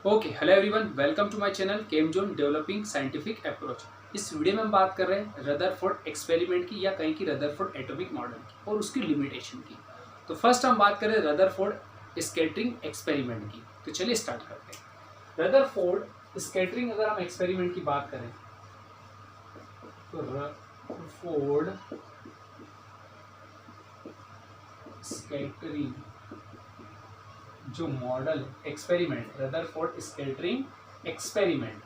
Okay, hello everyone, welcome to my channel Chem Zone developing scientific approach. इस video में हम बात कर रहे हैं रदरफोर्ड एक्सपेरिमेंट की या कहीं की रदरफोर्ड एटॉमिक मॉडल की और उसकी लिमिटेशन की। तो फर्स्ट हम बात करें रदरफोर्ड स्कैटरिंग एक्सपेरिमेंट की। तो चलिए स्टार्ट करते हैं। रदरफोर्ड स्कैटरिंग अगर हम एक्सपेरिमेंट की बात करें तो रदरफोर्ड स्कैटरिंग जो model experiment, Rutherford scattering experiment,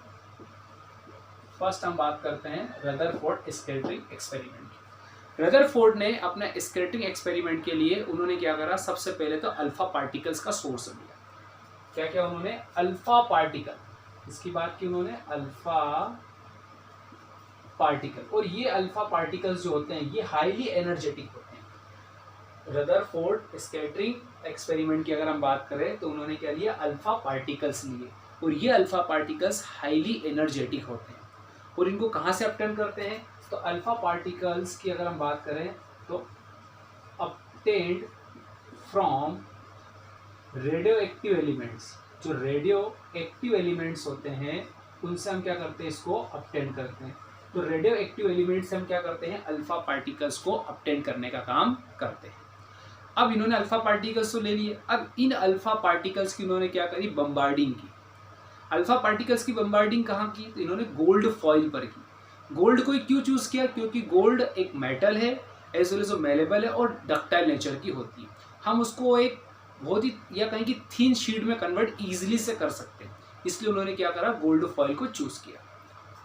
first हम बात करते हैं रदरफोर्ड स्कैटरिंग एक्सपेरिमेंट। रदरफोर्ड ने अपना स्कैटरिंग एक्सपेरिमेंट के लिए उन्होंने क्या करा, सबसे पहले तो अल्फा पार्टिकल्स का सोर्स लिया। क्या क्या उन्होंने, अल्फा पार्टिकल, इसकी बात की उन्होंने, अल्फा पार्टिकल। और ये अल्फा पार्टिकल्स जो होते हैं ये हाईली एनर्जेटिक होते हैं। रदरफोर्ड स्कैटरिंग एक्सपेरिमेंट की अगर हम बात करें तो उन्होंने क्या लिया, अल्फा पार्टिकल्स लिए। और ये अल्फा पार्टिकल्स हाईली एनर्जेटिक होते हैं। और इनको कहाँ से ऑब्टेन करते हैं, तो अल्फा पार्टिकल्स की अगर हम बात करें तो obtained from radio active elements. जो रेडियो एक्टिव एलिमेंट्स होते हैं उनसे हम क्या करते हैं, इसको ऑब्टेन करते हैं। तो रेडियो एक्टिव एलिमेंट्स से हम क्या करते हैं, अल्फा पार्टिकल्स को ऑब्टेन करने का काम करते हैं। अब इन्होंने अल्फा पार्टिकल्स तो ले लिए, अब इन अल्फा पार्टिकल्स की इन्होंने क्या करी, बम्बार्डिंग की। अल्फा पार्टिकल्स की बम्बार्डिंग कहाँ की, तो इन्होंने गोल्ड फॉइल पर की। गोल्ड को क्यों चूज किया, क्योंकि गोल्ड एक मेटल है, एज वेल एज मेलेबल है और डक्टाइल नेचर की होती है। हम उसको एक बहुत ही या कहीं की थिन शीट में कन्वर्ट इजीली से कर सकते हैं, इसलिए उन्होंने क्या करा, गोल्ड फॉइल को चूज किया।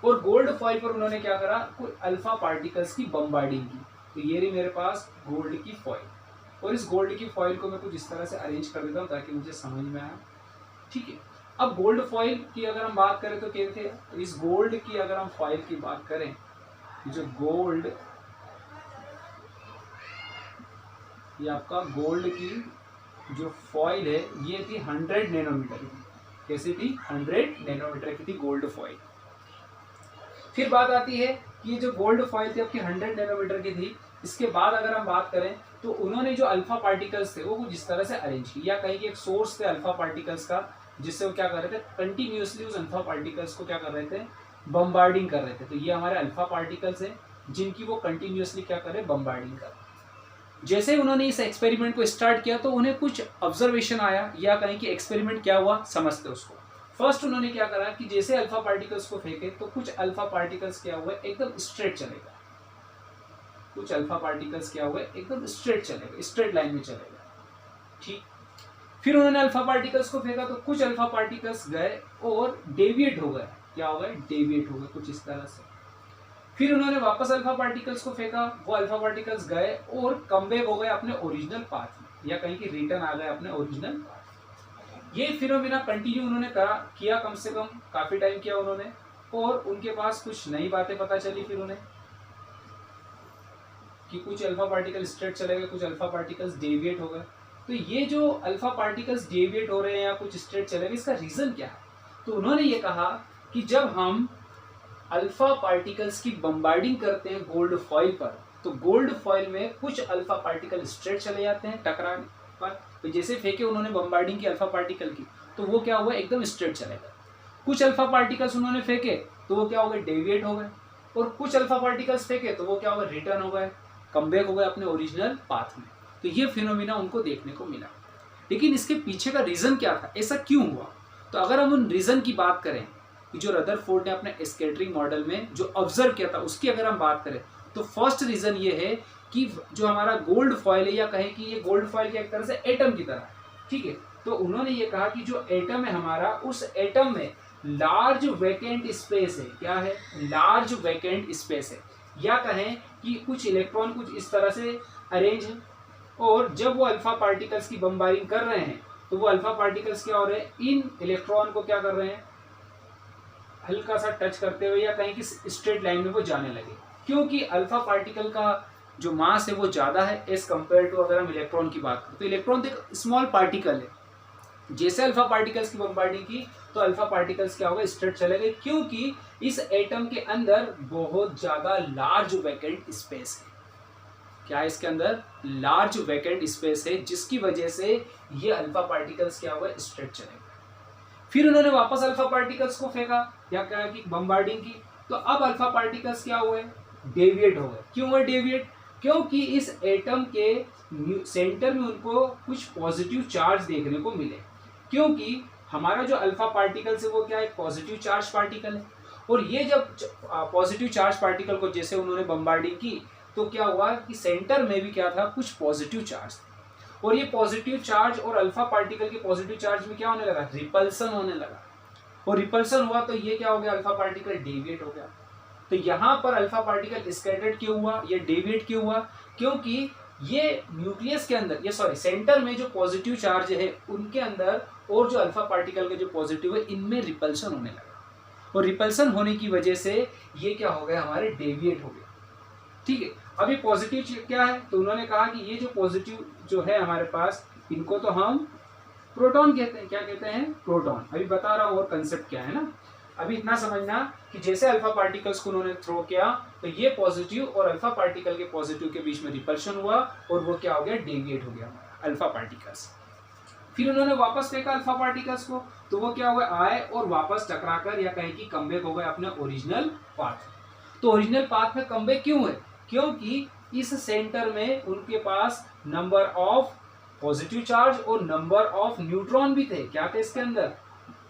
और गोल्ड फॉइल पर उन्होंने क्या करा, कोई अल्फा पार्टिकल्स की बम्बार्डिंग की। तो ये रही मेरे पास गोल्ड की फॉइल, और इस गोल्ड की फॉइल को मैं कुछ इस तरह से अरेंज कर देता हूँ ताकि मुझे समझ में आए। ठीक है, अब गोल्ड फॉइल की अगर हम बात करें तो कहते हैं, इस गोल्ड की अगर हम फॉइल की बात करें, जो गोल्ड, ये आपका गोल्ड की जो फॉइल है ये थी 100 नैनोमीटर की। कैसी थी, 100 नैनोमीटर की थी गोल्ड फॉइल। फिर बात आती है कि ये जो गोल्ड फॉइल थी आपकी 100 नैनोमीटर की थी। इसके बाद अगर हम बात करें तो उन्होंने जो अल्फा पार्टिकल्स थे वो कुछ इस तरह से अरेंज किया, कहीं कि एक सोर्स थे अल्फा पार्टिकल्स का, जिससे वो क्या कर रहे थे, कंटिन्यूअसली उस अल्फा पार्टिकल्स को क्या कर रहे थे, बम्बार्डिंग कर रहे थे। तो ये हमारे अल्फा पार्टिकल्स हैं जिनकी वो कंटिन्यूअसली क्या कर रहे, बम्बार्डिंग कर रहे। जैसे उन्होंने इस एक्सपेरिमेंट को स्टार्ट किया तो उन्हें कुछ ऑब्जर्वेशन आया, या कहीं कि एक्सपेरिमेंट क्या हुआ समझते उसको। फर्स्ट उन्होंने क्या करा कि जैसे अल्फा पार्टिकल्स को फेंके तो कुछ अल्फा पार्टिकल्स क्या हुआ, एकदम स्ट्रेट चलेगा। कुछ अल्फा पार्टिकल्स क्या हुए, एकदम स्ट्रेट चलेगा, स्ट्रेट लाइन में चलेगा। ठीक, फिर उन्होंने अल्फा पार्टिकल्स को फेंका तो कुछ अल्फा पार्टिकल्स गए और डेविएट हो गए। क्या हो गए, डेविएट हो गए कुछ इस तरह से। फिर उन्होंने वापस अल्फा पार्टिकल्स को फेंका, वो अल्फा पार्टिकल्स गए और कमबैक हो गए अपने ओरिजिनल पाथ में, या कहीं की रिटर्न आ गए अपने ओरिजिनल पाथ। ये फिनोमेना कंटिन्यू उन्होंने किया, कम से कम काफी टाइम किया उन्होंने, और उनके पास कुछ नई बातें पता चली फिर उन्हें कि कुछ अल्फा पार्टिकल स्ट्रेट चले गए, कुछ अल्फा पार्टिकल्स डेविएट हो गए। तो ये जो अल्फा पार्टिकल्स डेविएट हो रहे हैं या कुछ स्ट्रेट चले गए, इसका रीजन क्या है। तो उन्होंने ये कहा कि जब हम अल्फा पार्टिकल्स की बम्बार्डिंग करते हैं गोल्ड फॉइल पर, तो गोल्ड फॉइल में कुछ अल्फा पार्टिकल स्ट्रेट चले जाते हैं टकराने पर। तो जैसे फेंके उन्होंने बम्बार्डिंग की अल्फा पार्टिकल की, तो वो क्या हुआ, एकदम स्ट्रेट चले गए। कुछ अल्फा पार्टिकल्स उन्होंने फेंके तो वो क्या हो गए, डेविएट हो गए। और कुछ अल्फा पार्टिकल्स फेंके तो वो क्या हो गए, रिटर्न हो गए, कमबैक हो गए अपने ओरिजिनल पाथ में। तो ये फिनोमिना उनको देखने को मिला। लेकिन इसके पीछे का रीजन क्या था, ऐसा क्यों हुआ। तो अगर हम उन रीजन की बात करें कि जो रदरफोर्ड ने अपने स्कैटरिंग मॉडल में जो ऑब्जर्व किया था उसकी अगर हम बात करें, तो फर्स्ट रीजन ये है कि जो हमारा गोल्ड फॉइल है, या कहें कि ये गोल्ड फॉइल की एक तरह से एटम की तरह है। ठीक है, तो उन्होंने ये कहा कि जो एटम है हमारा, उस एटम में लार्ज वैकेंट स्पेस है। क्या है, लार्ज वैकेंट स्पेस है, या कहें कि कुछ इलेक्ट्रॉन कुछ इस तरह से अरेंज है। और जब वो अल्फा पार्टिकल्स की बम्बारिंग कर रहे हैं तो वो अल्फा पार्टिकल्स क्या हो रहे हैं, इन इलेक्ट्रॉन को क्या कर रहे हैं, हल्का सा टच करते हुए या कहीं की स्ट्रेट लाइन में वो जाने लगे। क्योंकि अल्फा पार्टिकल का जो मास है वो ज़्यादा है एज कम्पेयर टू अगर हम इलेक्ट्रॉन की बात करें। तो इलेक्ट्रॉन तो एक स्मॉल पार्टिकल है, जैसे अल्फा पार्टिकल्स की बम्बार्डिंग की तो अल्फा पार्टिकल्स क्या होगा, स्ट्रेट चले गए, क्योंकि इस एटम के अंदर बहुत ज़्यादा लार्ज वैकेंट स्पेस है। क्या है, इसके अंदर लार्ज वैकेंट स्पेस है, जिसकी वजह से ये अल्फा पार्टिकल्स क्या हुआ, स्ट्रेट चले गए। फिर उन्होंने वापस अल्फा पार्टिकल्स को फेंका या कहा कि बम्बार्डिंग की, तो अब अल्फा पार्टिकल्स क्या हुए, डेविएट हो गए। क्यों हुए डेविएट? क्योंकि इस एटम के सेंटर में उनको कुछ पॉजिटिव चार्ज देखने को मिले, क्योंकि हमारा जो अल्फा पार्टिकल्स है वो क्या है, पॉजिटिव चार्ज पार्टिकल है। और ये जब पॉजिटिव चार्ज पार्टिकल को जैसे उन्होंने बम्बार्डिंग की तो क्या हुआ कि सेंटर में भी क्या था, कुछ पॉजिटिव चार्ज, और ये पॉजिटिव चार्ज और अल्फा पार्टिकल के पॉजिटिव चार्ज में क्या होने लगा, रिपल्सन होने लगा। और रिपल्सन हुआ तो ये क्या हो गया, अल्फा पार्टिकल डेविएट हो गया। तो यहाँ पर अल्फा पार्टिकल स्कैटर्ड क्यों हुआ, ये डेविएट क्यों हुआ, क्योंकि ये न्यूक्लियस के अंदर, ये सॉरी सेंटर में जो पॉजिटिव चार्ज है उनके अंदर और जो अल्फा पार्टिकल के जो पॉजिटिव है इनमें रिपल्सन होने लगा, और रिपल्सन होने की वजह से ये क्या हो गया, हमारे डेविएट हो गया। ठीक है, अभी पॉजिटिव क्या है, तो उन्होंने कहा कि ये जो पॉजिटिव जो है हमारे पास, इनको तो हम प्रोटॉन कहते हैं। क्या कहते हैं, प्रोटॉन। अभी बता रहा हूँ और कंसेप्ट क्या है ना। अभी इतना समझना कि जैसे अल्फा पार्टिकल्स को उन्होंने थ्रो किया तो ये पॉजिटिव और अल्फा पार्टिकल के पॉजिटिव के बीच में रिपल्शन हुआ और वो क्या हो गया, डेविएट हो गया हमारा अल्फा पार्टिकल्स। फिर उन्होंने वापस फेंका अल्फा पार्टिकल्स को, तो वो क्या हुआ, आए और वापस टकराकर या कहीं की कमबैक हो गए अपने ओरिजिनल पाथ। तो ओरिजिनल पाथ में कमबैक क्यों है, क्योंकि इस सेंटर में उनके पास नंबर ऑफ पॉजिटिव चार्ज और नंबर ऑफ न्यूट्रॉन भी थे। क्या थे इसके अंदर,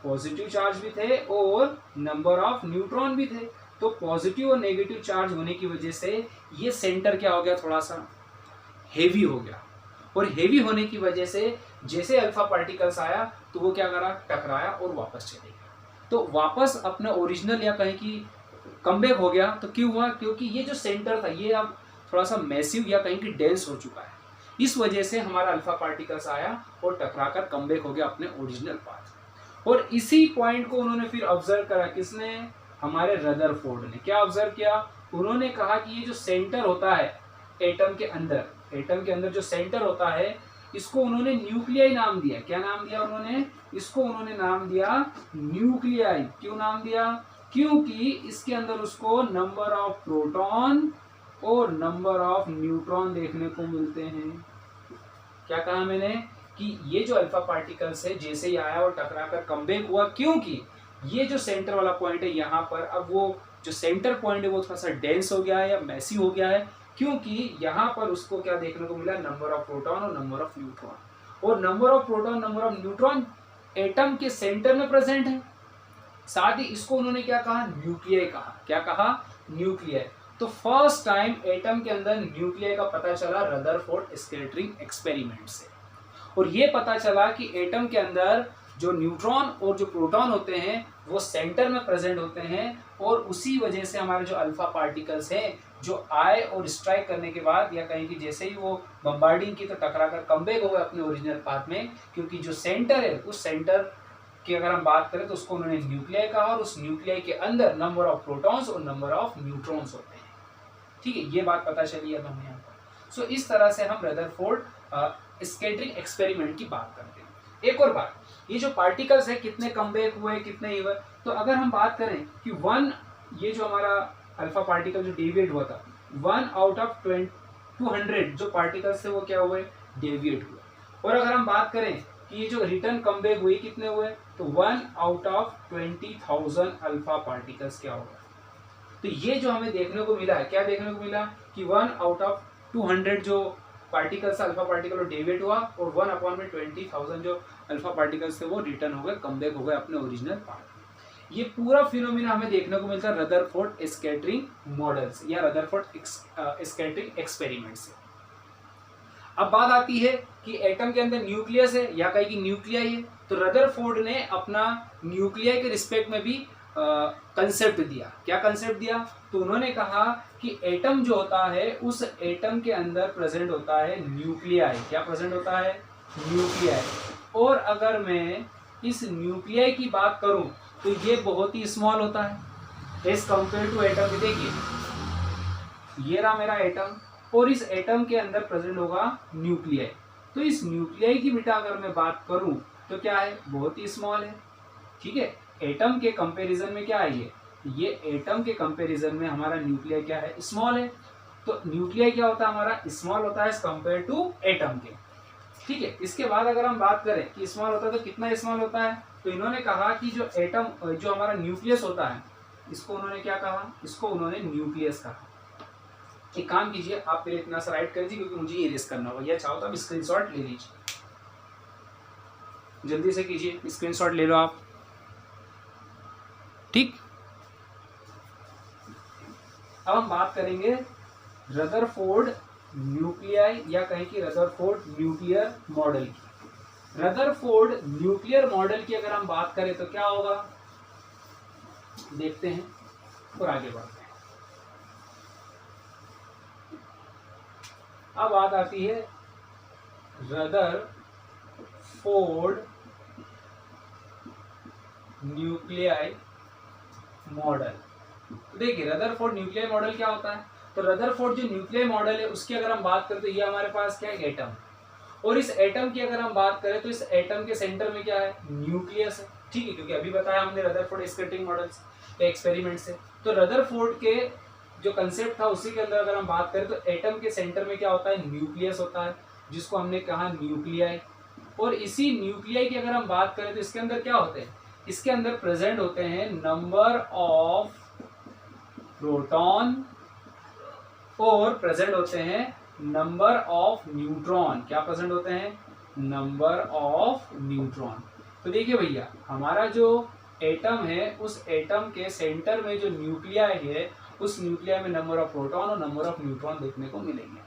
पॉजिटिव चार्ज भी थे और नंबर ऑफ न्यूट्रॉन भी थे। तो पॉजिटिव और नेगेटिव चार्ज होने की वजह से ये सेंटर क्या हो गया, थोड़ा सा हेवी हो गया, और हेवी होने की वजह से जैसे अल्फा पार्टिकल्स आया तो वो क्या करा, टकराया और वापस चले गया। तो वापस अपना ओरिजिनल या कहीं की कमबैक हो गया। तो क्यों हुआ, क्योंकि ये जो सेंटर था ये अब थोड़ा सा मैसिव या कहीं की डेंस हो चुका है, इस वजह से हमारा अल्फा पार्टिकल्स आया और टकराकर कमबैक हो गया अपने ओरिजिनल पाथ। और इसी पॉइंट को उन्होंने फिर ऑब्जर्व करा, किसने, हमारे रदरफोर्ड ने। क्या ऑब्जर्व किया, उन्होंने कहा कि ये जो सेंटर होता है एटम के अंदर, एटम के अंदर जो सेंटर होता है इसको उन्होंने न्यूक्लियाई नाम दिया। क्या नाम दिया उन्होंने, इसको उन्होंने नाम दिया न्यूक्लियाई। क्यों नाम दिया, क्योंकि इसके अंदर उसको नंबर ऑफ प्रोटॉन और नंबर ऑफ न्यूट्रॉन देखने को मिलते हैं। क्या कहा मैंने कि ये जो अल्फा पार्टिकल्स है जैसे ही आया और टकराकर कमबैक हुआ, क्योंकि ये जो सेंटर वाला पॉइंट है यहाँ पर अब वो जो सेंटर पॉइंट है वो थोड़ा सा डेंस हो गया है या मैसी हो गया है, क्योंकि यहाँ पर उसको क्या देखने को मिला, नंबर ऑफ प्रोटॉन और नंबर ऑफ न्यूट्रॉन। और number of proton number of neutron atom के सेंटर में प्रेजेंट है। साथ ही इसको उन्होंने क्या कहा, न्यूक्लियाई कहा। क्या कहा, न्यूक्लियाई। तो फर्स्ट टाइम एटम के अंदर न्यूक्लियाई का पता चला रदरफोर्ड स्कैटरिंग एक्सपेरिमेंट से। और ये पता चला कि एटम के अंदर जो न्यूट्रॉन और जो प्रोटॉन होते हैं वो सेंटर में प्रेजेंट होते हैं, और उसी वजह से हमारे जो अल्फा पार्टिकल्स हैं जो आए और स्ट्राइक करने के बाद या कहीं कि जैसे ही वो बम्बार्डिंग की तो टकराकर कमबैक हो गए अपने ओरिजिनल पाथ में, क्योंकि जो सेंटर है उस सेंटर की अगर हम बात करें तो उसको उन्होंने न्यूक्लियाई कहा, और उस न्यूक्लियाई के अंदर नंबर ऑफ प्रोटॉन्स और नंबर ऑफ न्यूट्रॉन्स होते हैं। ठीक है, ये बात पता चली अब हमें यहाँ पर। सो इस तरह से हम रदरफोर्ड स्कैटरिंग एक्सपेरिमेंट की बात करते हैं। एक और बात, ये जो पार्टिकल्स है कितने कमबैक हुए, कितने हुए, तो अगर हम बात करें कि ये जो हमारा अल्फा पार्टिकल जो डेविएट हुआ था, 1 आउट ऑफ 200 जो पार्टिकल्स थे वो क्या हुए, डेविएट हुए। और अगर हम बात करें कि ये जो रिटर्न कमबैक हुई कितने हुए, तो 1 आउट ऑफ 20,000 अल्फा पार्टिकल्स क्या होगा। तो ये जो हमें देखने को मिला है, क्या देखने को मिला कि 1 आउट ऑफ 200 जो पार्टिकल्स अल्फा पार्टिकल डेविएट हुआ, और 1/20,000 जो अल्फा पार्टिकल्स थे वो रिटर्न हो गए, कमबैक हो गए अपने ओरिजिनल पार्ट। ये पूरा फिनोमिना हमें देखने को मिलता है रदरफोर्ड स्कैटरिंग मॉडल से या रदरफोर्ड स्कैटरिंग एक्सपेरिमेंट से। अब बात आती है कि एटम के अंदर न्यूक्लियस है या कहीं की न्यूक्लियाई है, तो रदरफोर्ड ने अपना न्यूक्लियाई के रिस्पेक्ट में भी कंसेप्ट दिया। क्या कंसेप्ट दिया, तो उन्होंने कहा कि एटम जो होता है उस एटम के अंदर प्रेजेंट होता है न्यूक्लियाई। क्या प्रेजेंट होता है, न्यूक्लियाई। और अगर मैं इस न्यूक्लियाई की बात करूं तो ये बहुत ही स्मॉल होता है एज कंपेयर टू एटम। देखिए ये रहा मेरा एटम, और इस एटम के अंदर प्रेजेंट होगा न्यूक्लियाई। तो इस न्यूक्लियाई की बेटा अगर मैं बात करूं तो क्या है, बहुत ही स्मॉल है। ठीक है, एटम के कंपैरिजन में क्या है, ये एटम के कंपैरिजन में हमारा न्यूक्लियाई क्या है, स्मॉल है। तो न्यूक्लियाई क्या होता है हमारा, स्मॉल होता है एज कंपेयर टू एटम के। ठीक है। इसके बाद अगर हम बात करें कि स्मॉल होता है तो कितना स्मॉल होता है, तो इन्होंने कहा कि जो एटम जो हमारा न्यूक्लियस होता है, इसको उन्होंने क्या कहा, इसको उन्होंने न्यूक्लियस कहा। एक काम कीजिए, आप पहले इतना सा राइट कर दीजिए क्योंकि मुझे ये इरेज करना होगा, या चाहो तो आप स्क्रीनशॉट ले लीजिए, जल्दी से कीजिए, स्क्रीनशॉट ले लो आप। ठीक, अब हम बात करेंगे रदरफोर्ड न्यूक्लियाई या कहें कि रदरफोर्ड न्यूक्लियर मॉडल की। रदरफोर्ड न्यूक्लियर मॉडल की अगर हम बात करें तो क्या होगा, देखते हैं और आगे बढ़ते हैं। अब बात आती है रदरफोर्ड न्यूक्लियाई मॉडल। तो देखिए रदरफोर्ड न्यूक्लियर मॉडल क्या होता है, तो रदरफोर्ड जो न्यूक्लियर मॉडल है उसकी अगर हम बात करें तो ये हमारे पास क्या है, एटम। और इस एटम की अगर हम बात करें तो इस एटम के सेंटर में क्या है, न्यूक्लियस है। ठीक है, क्योंकि अभी बताया हमने रदरफोर्ड स्कैटरिंग मॉडल्स के एक्सपेरिमेंट से, तो रदरफोर्ड के जो कंसेप्ट था उसी के अंदर अगर हम बात करें तो एटम के सेंटर में क्या होता है, न्यूक्लियस होता है, जिसको हमने कहा न्यूक्लियाई। और इसी न्यूक्लियाई की अगर हम बात करें तो इसके अंदर क्या होते हैं, इसके अंदर प्रेजेंट होते हैं नंबर ऑफ प्रोटॉन और प्रेजेंट होते हैं नंबर ऑफ न्यूट्रॉन। क्या प्रेजेंट होते हैं, नंबर ऑफ न्यूट्रॉन। तो देखिए भैया, हमारा जो एटम है उस एटम के सेंटर में जो न्यूक्लियाई है उस न्यूक्लियाई में नंबर ऑफ प्रोटॉन और नंबर ऑफ न्यूट्रॉन देखने को मिलेंगे।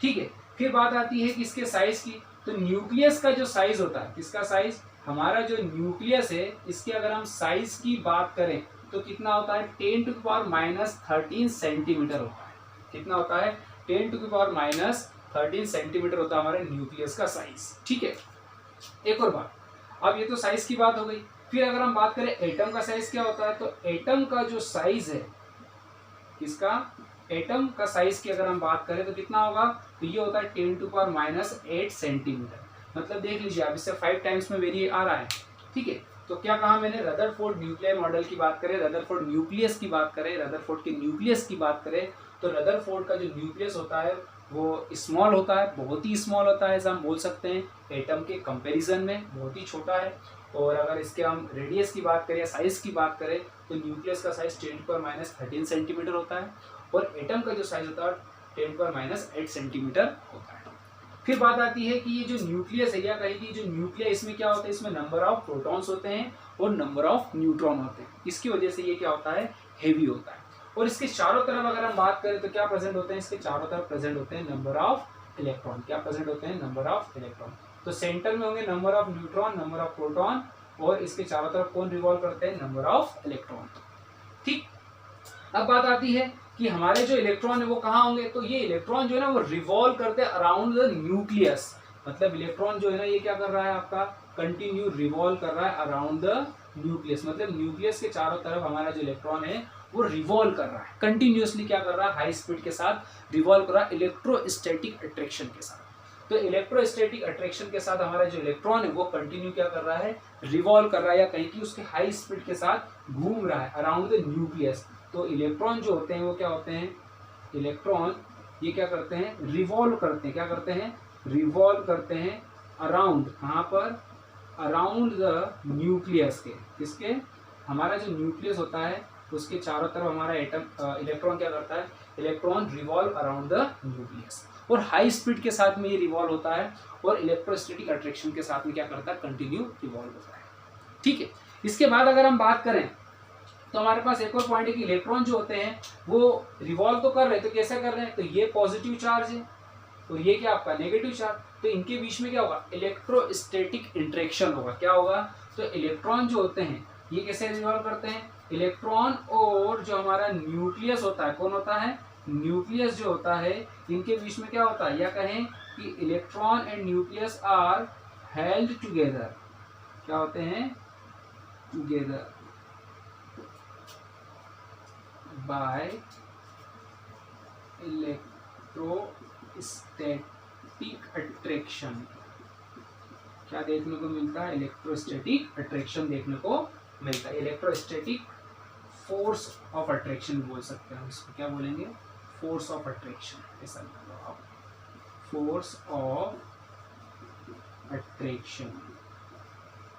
ठीक है, फिर बात आती है कि इसके साइज की, तो न्यूक्लियस का जो साइज होता है, किसका साइज, हमारा जो न्यूक्लियस है इसके अगर हम साइज की बात करें तो कितना होता है, 10⁻³ सेंटीमीटर होता है। कितना होता है, 10⁻³ सेंटीमीटर होता है हमारे न्यूक्लियस का साइज। ठीक है, एक और बात, अब ये तो साइज की बात हो गई। फिर अगर हम बात करें एटम का साइज क्या होता है, तो एटम का जो साइज है, किसका, एटम का साइज की अगर हम बात करें तो कितना होगा, तो ये होता है 10⁻⁸ सेंटीमीटर। मतलब देख लीजिए आप, इससे 5 टाइम्स में वेरी आ रहा है। ठीक है, तो क्या कहा मैंने, रदरफोर्ड न्यूक्लियर मॉडल की बात करें, रदरफोर्ड न्यूक्लियस की बात करें, रदरफोर्ड के न्यूक्लियस की बात करें, तो रदरफोर्ड का जो न्यूक्लियस होता है वो स्मॉल होता है, बहुत ही स्मॉल होता है, ऐसा हम बोल सकते हैं, एटम के कंपैरिजन में बहुत ही छोटा है। और अगर इसके हम रेडियस की बात करें या साइज की बात करें तो न्यूक्लियस का साइज 10⁻13 सेंटीमीटर होता है और एटम का जो साइज होता है 10⁻8 सेंटीमीटर होता है। फिर बात आती है कि ये जो न्यूक्लियस है, या कहें कि जो न्यूक्लियस, इसमें क्या होता है, इसमें नंबर ऑफ प्रोटॉन्स होते हैं और नंबर ऑफ न्यूट्रॉन होते हैं। इसकी वजह से ये क्या होता है, हेवी होता है। और इसके चारों तरफ अगर हम बात करें तो क्या प्रेजेंट होते हैं, इसके चारों तरफ प्रेजेंट होते हैं नंबर ऑफ इलेक्ट्रॉन। क्या प्रेजेंट होते हैं, नंबर ऑफ इलेक्ट्रॉन। तो सेंटर में होंगे number of neutron, number of proton, और इसके चारों तरफ कौन रिवॉल्व करते हैं, नंबर ऑफ इलेक्ट्रॉन। ठीक, अब बात आती है कि हमारे जो इलेक्ट्रॉन है वो कहाँ होंगे, तो ये इलेक्ट्रॉन जो है ना वो रिवॉल्व करते हैं अराउंड द न्यूक्लियस। मतलब इलेक्ट्रॉन जो है ना ये क्या कर रहा है, आपका कंटिन्यू रिवॉल्व कर रहा है अराउंड द न्यूक्लियस। मतलब न्यूक्लियस के चारों तरफ हमारा जो इलेक्ट्रॉन है वो रिवॉल्व कर रहा है, कंटिन्यूअसली क्या कर रहा है, हाई स्पीड के साथ रिवॉल्व कर रहा है इलेक्ट्रोस्टैटिक अट्रैक्शन के साथ। तो इलेक्ट्रोस्टैटिक अट्रैक्शन के साथ हमारा जो इलेक्ट्रॉन है वो कंटिन्यू क्या कर रहा है, रिवॉल्व कर रहा है, या कहीं कि उसके हाई स्पीड के साथ घूम रहा है अराउंड द न्यूक्लियस। तो इलेक्ट्रॉन जो होते हैं वो क्या होते हैं, इलेक्ट्रॉन ये क्या करते हैं, रिवॉल्व करते हैं। क्या करते हैं, रिवॉल्व करते हैं अराउंड, कहाँ पर, अराउंड द न्यूक्लियस के। किसके, हमारा जो न्यूक्लियस होता है उसके चारों तरफ हमारा एटम इलेक्ट्रॉन क्या करता है, electron revolve around the nucleus. और हाई स्पीड के साथ में ये रिवॉल्व होता है और इलेक्ट्रोस्टैटिक अट्रैक्शन के साथ में क्या करता है, कंटिन्यू रिवॉल्व होता है। ठीक है, इसके बाद अगर हम बात करें तो हमारे पास एक और पॉइंट है कि इलेक्ट्रॉन जो होते हैं वो रिवॉल्व तो कर रहे हैं, तो कैसे कर रहे हैं, तो ये पॉजिटिव चार्ज है और ये क्या आपका नेगेटिव चार्ज, तो इनके बीच में क्या होगा, इलेक्ट्रोस्टैटिक इंटरेक्शन होगा। क्या होगा, तो इलेक्ट्रॉन जो होते हैं ये कैसे रिवॉल्व करते हैं, इलेक्ट्रॉन और जो हमारा न्यूक्लियस होता है, कौन होता है, न्यूक्लियस जो होता है, इनके बीच में क्या होता है, या कहें कि electron and nucleus are held together. क्या होते हैं, टुगेदर बाय इलेक्ट्रोस्टैटिक अट्रैक्शन। क्या देखने को मिलता है, इलेक्ट्रोस्टैटिक अट्रैक्शन देखने को मिलता है। इलेक्ट्रोस्टैटिक फोर्स ऑफ अट्रैक्शन बोल सकते हैं हम इसको, क्या बोलेंगे, फोर्स ऑफ अट्रैक्शन, ऐसा लो आप, फोर्स ऑफ अट्रैक्शन।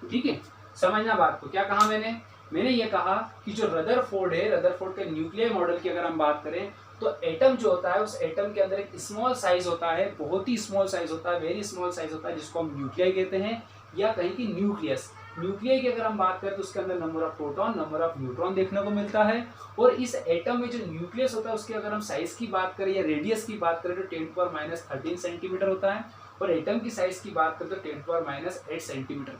ठीक है, समझना बात को। क्या कहा मैंने ये कहा कि जो रदरफोर्ड है, रदरफोर्ड के न्यूक्लियर मॉडल की अगर हम बात करें तो एटम जो होता है उस एटम के अंदर एक स्मॉल साइज होता है, बहुत ही स्मॉल साइज होता है, वेरी स्मॉल साइज होता है, जिसको हम न्यूक्लियाई कहते हैं या कहीं की न्यूक्लियस। न्यूक्लियाई की अगर हम बात करें तो उसके अंदर number of proton, number of neutron देखने को मिलता है। और इस एटम में जो न्यूक्लियस होता है उसकी अगर हम साइज की बात करें या रेडियस की बात करें तो 10⁻13 सेंटीमीटर होता है, और एटम की साइज की बात करें तो 10⁻8 सेंटीमीटर।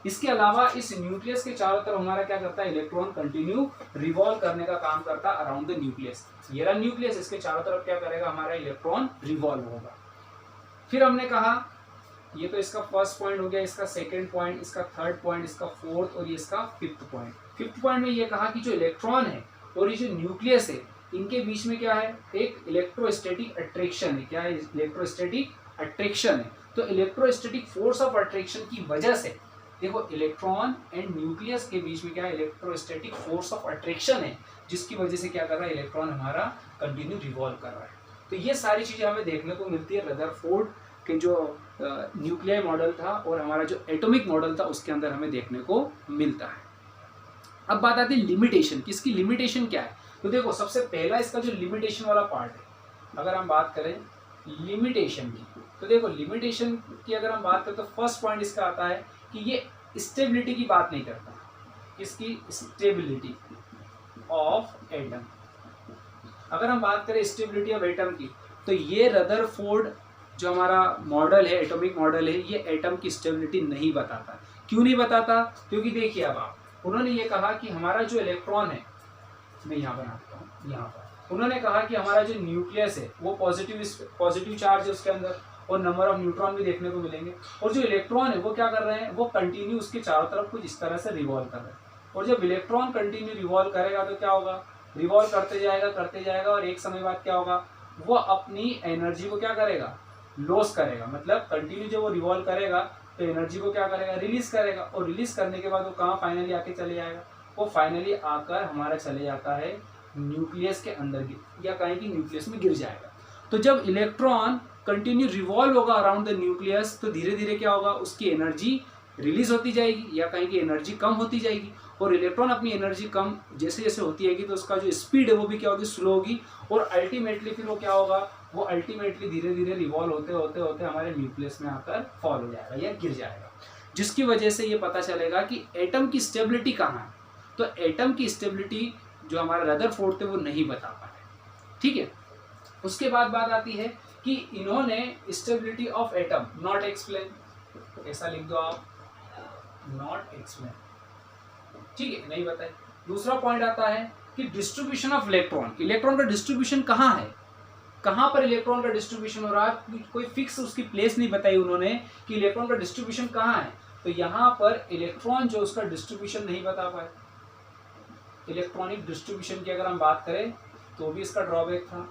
इसके अलावा इस न्यूक्लियस के चारों तरफ हमारा क्या करता है, इलेक्ट्रॉन कंटिन्यू रिवॉल्व करने का काम करता है अराउंड द न्यूक्लियस। ये रहा न्यूक्लियस, इसके चारों तरफ क्या करेगा, हमारा इलेक्ट्रॉन रिवॉल्व होगा। फिर हमने कहा ये तो इसका फर्स्ट पॉइंट हो गया, इसका सेकंड पॉइंट, इसका थर्ड पॉइंट, इसका फोर्थ और ये इसका फिफ्थ पॉइंट। फिफ्थ पॉइंट में ये कहा कि जो इलेक्ट्रॉन है और ये जो न्यूक्लियस है इनके बीच में क्या है, एक इलेक्ट्रोस्टैटिक अट्रैक्शन है। क्या है, इलेक्ट्रोस्टैटिक अट्रैक्शन है। तो इलेक्ट्रोस्टैटिक फोर्स ऑफ अट्रैक्शन की वजह से देखो इलेक्ट्रॉन एंड न्यूक्लियस के बीच में क्या है, इलेक्ट्रोस्टैटिक फोर्स ऑफ अट्रैक्शन है, जिसकी वजह से क्या कर रहा है, इलेक्ट्रॉन हमारा कंटिन्यू रिवॉल्व कर रहा है। तो ये सारी चीजें हमें देखने को मिलती है रदरफोर्ड के जो न्यूक्लियर मॉडल था और हमारा जो एटॉमिक मॉडल था उसके अंदर हमें देखने को मिलता है। अब बात आती है लिमिटेशन की, इसकी लिमिटेशन क्या है। तो देखो सबसे पहला इसका जो लिमिटेशन वाला पार्ट है, अगर हम बात करें लिमिटेशन की, तो देखो लिमिटेशन की अगर हम बात करें तो फर्स्ट पॉइंट इसका आता है कि ये स्टेबिलिटी की बात नहीं करता। इसकी स्टेबिलिटी ऑफ एटम, अगर हम बात करें स्टेबिलिटी ऑफ एटम की, तो ये रदरफोर्ड जो हमारा मॉडल है, एटॉमिक मॉडल है, ये एटम की स्टेबिलिटी नहीं बताता। क्यों नहीं बताता, क्योंकि देखिए अब आप, उन्होंने ये कहा कि हमारा जो इलेक्ट्रॉन है, मैं यहाँ बनाता हूँ, यहाँ पर उन्होंने कहा कि हमारा जो न्यूक्लियस है वो पॉजिटिव चार्ज है उसके अंदर, और नंबर ऑफ न्यूट्रॉन भी देखने को मिलेंगे। और जो इलेक्ट्रॉन है वो क्या कर रहे हैं, वो कंटिन्यू उसके चारों तरफ कुछ इस तरह से रिवॉल्व कर रहे हैं। और जब इलेक्ट्रॉन कंटिन्यू रिवॉल्व करेगा तो क्या होगा, रिवॉल्व करते जाएगा और एक समय बाद क्या होगा, वो अपनी एनर्जी को क्या करेगा, लॉस करेगा। मतलब कंटिन्यू जब वो रिवॉल्व करेगा तो एनर्जी को क्या करेगा, रिलीज करेगा, और रिलीज करने के बाद वो कहाँ फाइनली आके चले जाएगा, वो फाइनली आकर हमारा चले जाता है न्यूक्लियस के अंदर या कहीं की न्यूक्लियस में गिर जाएगा। तो जब इलेक्ट्रॉन कंटिन्यू रिवॉल्व होगा अराउंड द न्यूक्लियस तो धीरे धीरे क्या होगा, उसकी एनर्जी रिलीज होती जाएगी या कहीं की एनर्जी कम होती जाएगी। और इलेक्ट्रॉन अपनी एनर्जी कम जैसे जैसे होती जाएगी तो उसका जो स्पीड है वो भी क्या होगी, स्लो होगी, और अल्टीमेटली फिर वो क्या होगा, वो अल्टीमेटली धीरे धीरे रिवॉल्व होते होते होते हमारे न्यूक्लियस में आकर फॉल हो जाएगा या गिर जाएगा। जिसकी वजह से ये पता चलेगा कि एटम की स्टेबिलिटी कहाँ है। तो एटम की स्टेबिलिटी जो हमारा रदरफोर्ड थे वो नहीं बता पाए। ठीक है, उसके बाद बात आती है कि इन्होंने stability of atom not explain, ऐसा लिख दो आप, नॉट एक्सप्लेन। ठीक है, नहीं बताए। दूसरा पॉइंट आता है कि डिस्ट्रीब्यूशन ऑफ इलेक्ट्रॉन, इलेक्ट्रॉन का डिस्ट्रीब्यूशन कहाँ है, कहाँ पर इलेक्ट्रॉन का डिस्ट्रीब्यूशन हो रहा है, कोई फिक्स उसकी प्लेस नहीं बताई उन्होंने कि इलेक्ट्रॉन का डिस्ट्रीब्यूशन कहाँ है। तो यहाँ पर इलेक्ट्रॉन जो उसका डिस्ट्रीब्यूशन नहीं बता पाए। इलेक्ट्रॉनिक डिस्ट्रीब्यूशन की अगर हम बात करें तो भी इसका ड्रॉबैक था,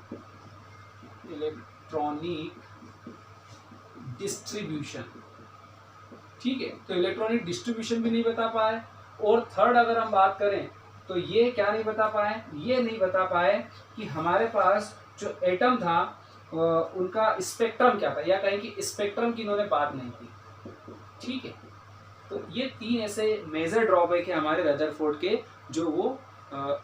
इलेक्ट्रॉनिक डिस्ट्रीब्यूशन। ठीक है, तो इलेक्ट्रॉनिक डिस्ट्रीब्यूशन भी नहीं बता पाए। और थर्ड अगर हम बात करें तो ये क्या नहीं बता पाए, ये नहीं बता पाए कि हमारे पास जो एटम था उनका स्पेक्ट्रम क्या था, या कहें कि स्पेक्ट्रम की इन्होंने बात नहीं की। ठीक है, तो ये तीन ऐसे मेजर ड्रॉबैक है हमारे रदरफोर्ड के जो वो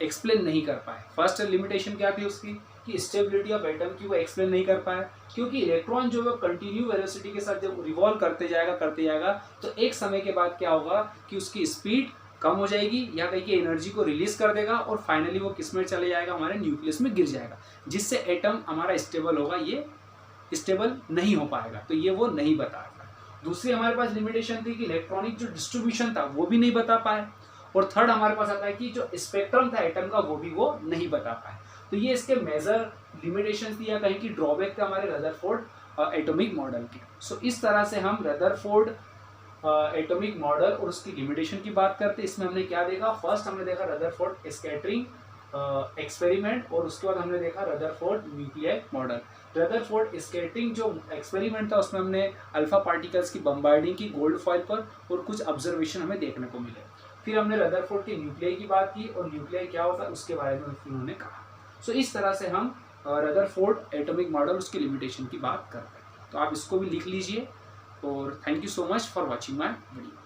एक्सप्लेन नहीं कर पाए। फर्स्ट लिमिटेशन क्या थी उसकी, कि स्टेबिलिटी ऑफ एटम की वो एक्सप्लेन नहीं कर पाए, क्योंकि इलेक्ट्रॉन जो है कंटिन्यू वेलोसिटी के साथ जब रिवॉल्व करते जाएगा तो एक समय के बाद क्या होगा कि उसकी स्पीड कम हो जाएगी या कहीं की एनर्जी को रिलीज कर देगा और फाइनली वो किस में चले जाएगा, हमारे न्यूक्लियस में गिर जाएगा, जिससे एटम हमारा स्टेबल होगा, ये स्टेबल नहीं हो पाएगा। तो ये वो नहीं बताएगा। दूसरी हमारे पास लिमिटेशन थी कि इलेक्ट्रॉनिक जो डिस्ट्रीब्यूशन था वो भी नहीं बता पाए। और थर्ड हमारे पास आता है कि जो स्पेक्ट्रम था एटम का वो भी वो नहीं बता पाए। तो ये इसके मेजर लिमिटेशन थी या कहीं की ड्रॉबैक थे हमारे रदरफोर्ड एटॉमिक मॉडल के। सो इस तरह से हम रदरफोर्ड एटॉमिक मॉडल और उसकी लिमिटेशन की बात करते हैं। इसमें हमने क्या देखा, फर्स्ट हमने देखा रदरफोर्ड स्कैटरिंग एक्सपेरिमेंट, और उसके बाद हमने देखा Rutherford nuclear model. Rutherford scattering जो एक्सपेरिमेंट था उसमें हमने अल्फा पार्टिकल्स की बम्बार्डिंग की गोल्ड फॉइल पर और कुछ ऑब्जर्वेशन हमें देखने को मिले। फिर हमने रदरफोर्ड के न्यूक्लियर की बात की और न्यूक्लियर क्या होता है उसके बारे में उन्होंने कहा। सो इस तरह से हम रदरफोर्ड एटॉमिक मॉडल उसकी लिमिटेशन की बात कर रहे हैं। तो आप इसको भी लिख लीजिए, और thank you so much for watching my video.